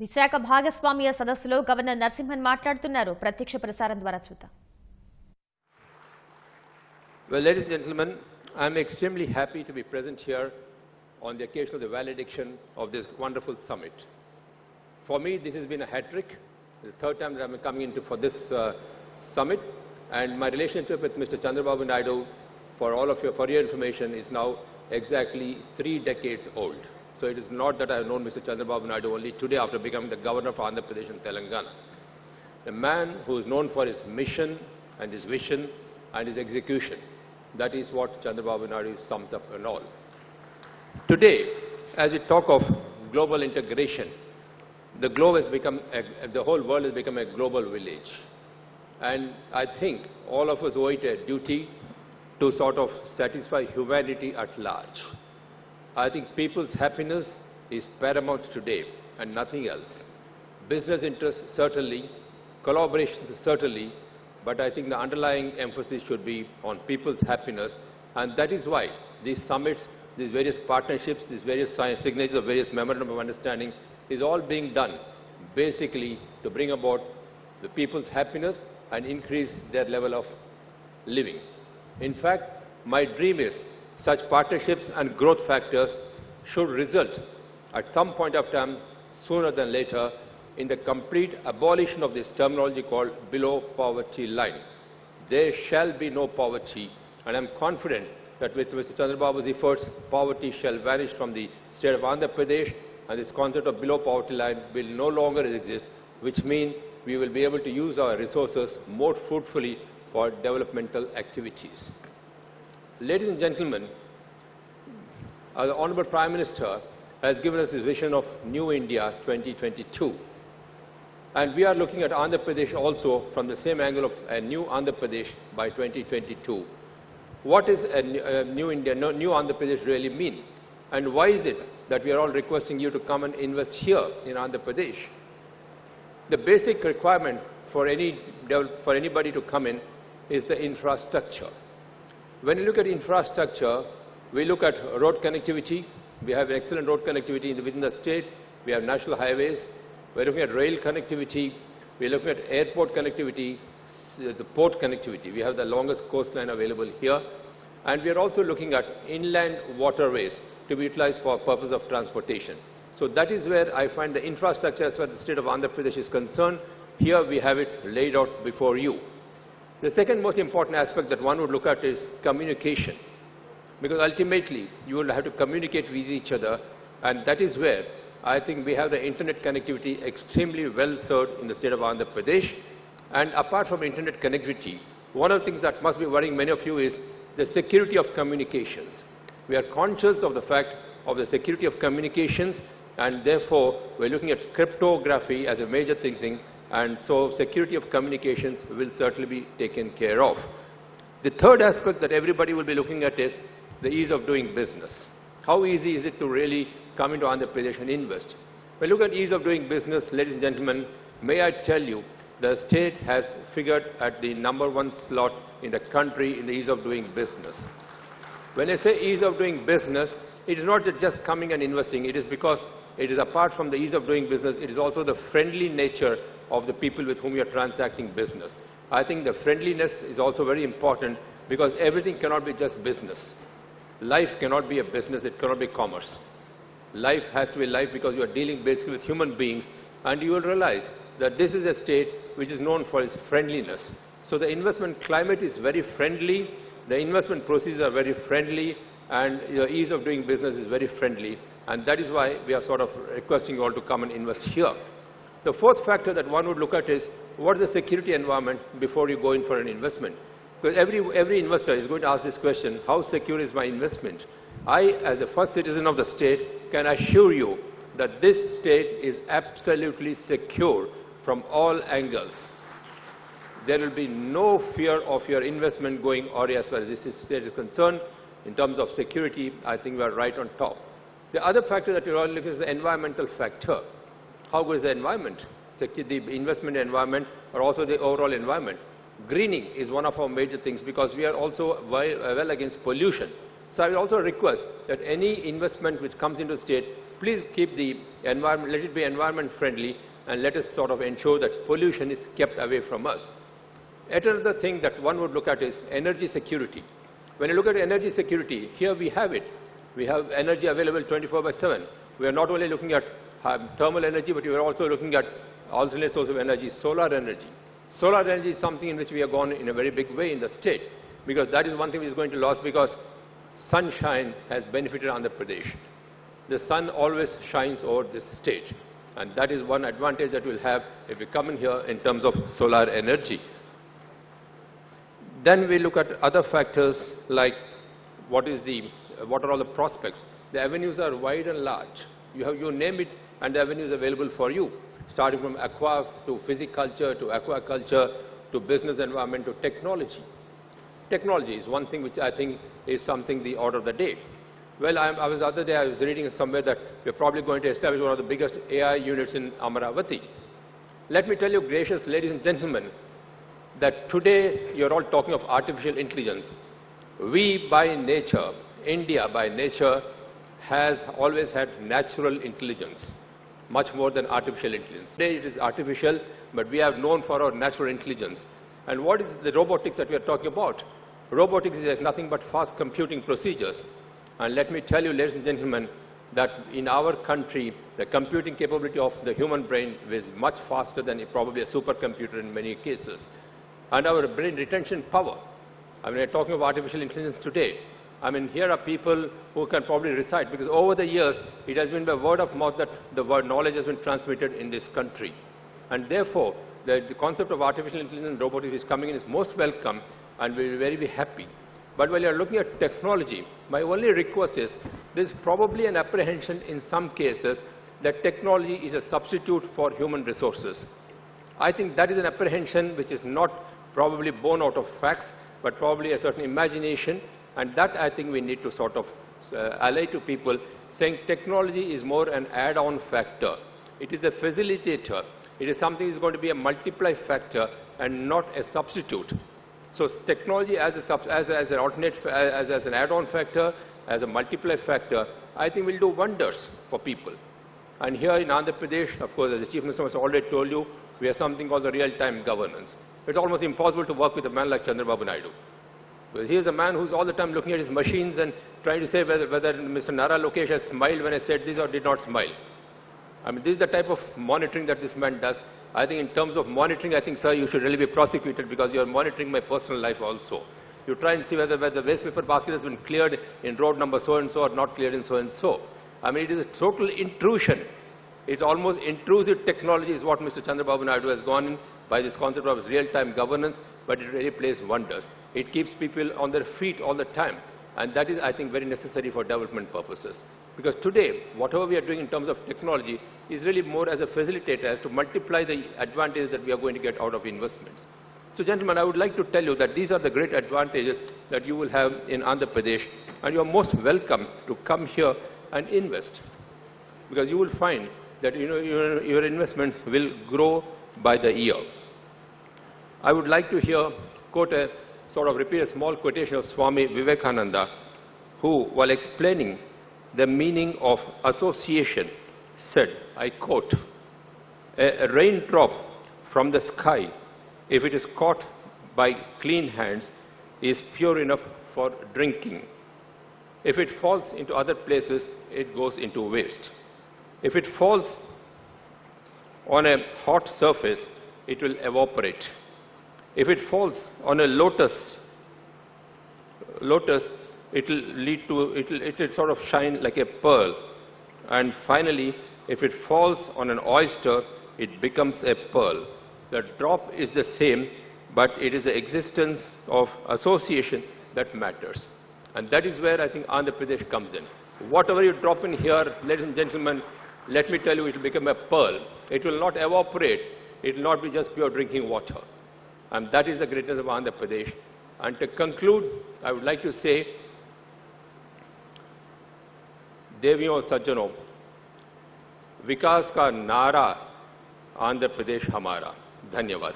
విశాఖ భాగస్వామ్య సదస్సులో గవర్నర్ నరసింహన్ మాట్లాడుతున్నారు. ప్రత్యక్ష ప్రసారం ద్వారా చూద్దాం. Well, ladies and gentlemen, I am extremely happy to be present here on the occasion of the valediction of this wonderful summit. For me, this has been a hat-trick. The third time that I am coming into for this summit, and my relationship with Mr. Chandrababu Naidu, for your information, is now exactly 3 decades old. So it is not that I have known Mr. Chandrababu Naidu only today after becoming the governor of Andhra Pradesh and Telangana. A man who is known for his mission and his vision and his execution. That is what Chandrababu Naidu sums up and all. Today, as we talk of global integration, the whole world has become a global village. And I think all of us owe it a duty to sort of satisfy humanity at large. I think people's happiness is paramount today and nothing else. Business interests certainly, collaborations certainly, but I think the underlying emphasis should be on people's happiness, and that is why these summits, these various partnerships, these various signatures of various memorandum of understanding is all being done basically to bring about the people's happiness and increase their level of living. In fact, my dream is such partnerships and growth factors should result at some point of time, sooner than later, in the complete abolition of this terminology called below poverty line. There shall be no poverty, and I am confident that with Mr. Chandrababu's efforts, poverty shall vanish from the state of Andhra Pradesh, and this concept of below poverty line will no longer exist, which means we will be able to use our resources more fruitfully for developmental activities. Ladies and gentlemen, the Honorable Prime Minister has given us his vision of New India 2022. And we are looking at Andhra Pradesh also from the same angle of a new Andhra Pradesh by 2022. What does a new Andhra Pradesh really mean? And why is it that we are all requesting you to come and invest here in Andhra Pradesh? The basic requirement for anybody to come in is the infrastructure. When you look at infrastructure, we look at road connectivity. We have excellent road connectivity within the state. We have national highways. We're looking at rail connectivity. We're looking at airport connectivity, the port connectivity. We have the longest coastline available here. And we are also looking at inland waterways to be utilized for purpose of transportation. So that is where I find the infrastructure as far as the state of Andhra Pradesh is concerned. Here we have it laid out before you. The second most important aspect that one would look at is communication. Because ultimately, you will have to communicate with each other, and that is where I think we have the internet connectivity extremely well served in the state of Andhra Pradesh. And apart from internet connectivity, one of the things that must be worrying many of you is the security of communications. We are conscious of the fact of the security of communications, and therefore we're looking at cryptography as a major thing, and so security of communications will certainly be taken care of. The third aspect that everybody will be looking at is the ease of doing business. How easy is it to really come into Andhra Pradesh and invest? When you look at ease of doing business, ladies and gentlemen, may I tell you, the state has figured at the #1 slot in the country in the ease of doing business. When I say ease of doing business, it is not just coming and investing. It is because it is apart from the ease of doing business, it is also the friendly nature of the people with whom you are transacting business. I think the friendliness is also very important because everything cannot be just business. Life cannot be a business, it cannot be commerce. Life has to be life because you are dealing basically with human beings, and you will realize that this is a state which is known for its friendliness. So the investment climate is very friendly, the investment procedures are very friendly, and the ease of doing business is very friendly, and that is why we are sort of requesting you all to come and invest here. The fourth factor that one would look at is what is the security environment before you go in for an investment. Because every investor is going to ask this question, how secure is my investment? I, as the first citizen of the state, can assure you that this state is absolutely secure from all angles. There will be no fear of your investment going awry as far as this state is concerned. In terms of security, I think we are right on top. The other factor that we're all looking at is the environmental factor. How good is the environment? The investment environment or also the overall environment. Greening is one of our major things because we are also well against pollution. So I will also request that any investment which comes into the state please keep the environment, let it be environment friendly, and let us sort of ensure that pollution is kept away from us. Yet another thing that one would look at is energy security. When you look at energy security, here we have it. We have energy available 24/7. We are not only looking at thermal energy, but we are also looking at alternate source of energy, solar energy. Solar energy is something in which we have gone in a very big way in the state, because that is one thing which is going to lose, because sunshine has benefited Andhra Pradesh. The sun always shines over this state, and that is one advantage that we'll have if we come in here in terms of solar energy. Then we look at other factors like what are all the prospects. The avenues are wide and large. You name it, and the avenues available for you, starting from aqua to physiculture to aquaculture to business environment to technology. Technology is one thing which I think is something the order of the day. Well, the other day I was reading somewhere that we're probably going to establish one of the biggest AI units in Amaravati. Let me tell you, gracious ladies and gentlemen, that today you're all talking of artificial intelligence. We by nature, India by nature, has always had natural intelligence, much more than artificial intelligence. Today it is artificial, but we have known for our natural intelligence. And what is the robotics that we are talking about? Robotics is nothing but fast computing procedures. And let me tell you, ladies and gentlemen, that in our country, the computing capability of the human brain is much faster than probably a supercomputer in many cases. And our brain retention power. I mean, we're talking of artificial intelligence today. I mean, here are people who can probably recite, because over the years, it has been by word of mouth that the word knowledge has been transmitted in this country. And therefore, the concept of artificial intelligence and robotics is coming in is most welcome, and we will very happy. But while you are looking at technology, my only request is, there is probably an apprehension in some cases that technology is a substitute for human resources. I think that is an apprehension which is not probably born out of facts, but probably a certain imagination, and that I think we need to sort of allay to people, saying technology is more an add-on factor. It is a facilitator. It is something that is going to be a multiply factor and not a substitute. So technology as an alternate, as an add-on factor, as a multiply factor, I think will do wonders for people. And here in Andhra Pradesh, of course, as the Chief Minister has already told you, we have something called the real-time governance. It's almost impossible to work with a man like Chandrababu Naidu. Because he is a man who's all the time looking at his machines and trying to say whether Mr. Nara Lokesh has smiled when I said this or did not smile. I mean, this is the type of monitoring that this man does. I think in terms of monitoring, I think, sir, you should really be prosecuted, because you are monitoring my personal life also. You try and see whether the waste paper basket has been cleared in road number so-and-so or not cleared in so-and-so. I mean, it is a total intrusion. It's almost intrusive technology is what Mr. Chandrababu Naidu has gone in by this concept of real-time governance, but it really plays wonders. It keeps people on their feet all the time, and that is, I think, very necessary for development purposes. Because today, whatever we are doing in terms of technology is really more as a facilitator, as to multiply the advantages that we are going to get out of investments. So, gentlemen, I would like to tell you that these are the great advantages that you will have in Andhra Pradesh, and you are most welcome to come here and invest, because you will find that your investments will grow by the year. I would like to here repeat a small quotation of Swami Vivekananda, who, while explaining the meaning of association, said, I quote, a raindrop from the sky, if it is caught by clean hands, is pure enough for drinking. If it falls into other places, it goes into waste. If it falls on a hot surface, it will evaporate. If it falls on a lotus, it will sort of shine like a pearl. And finally, if it falls on an oyster, it becomes a pearl. The drop is the same, but it is the existence of association that matters. And that is where I think Andhra Pradesh comes in. Whatever you drop in here, ladies and gentlemen, let me tell you, it will become a pearl. It will not evaporate. It will not be just pure drinking water. And that is the greatness of Andhra Pradesh. And to conclude, I would like to say, देवियों सज्जनों, विकास का नारा आंध्र प्रदेश हमारा. धन्यवाद.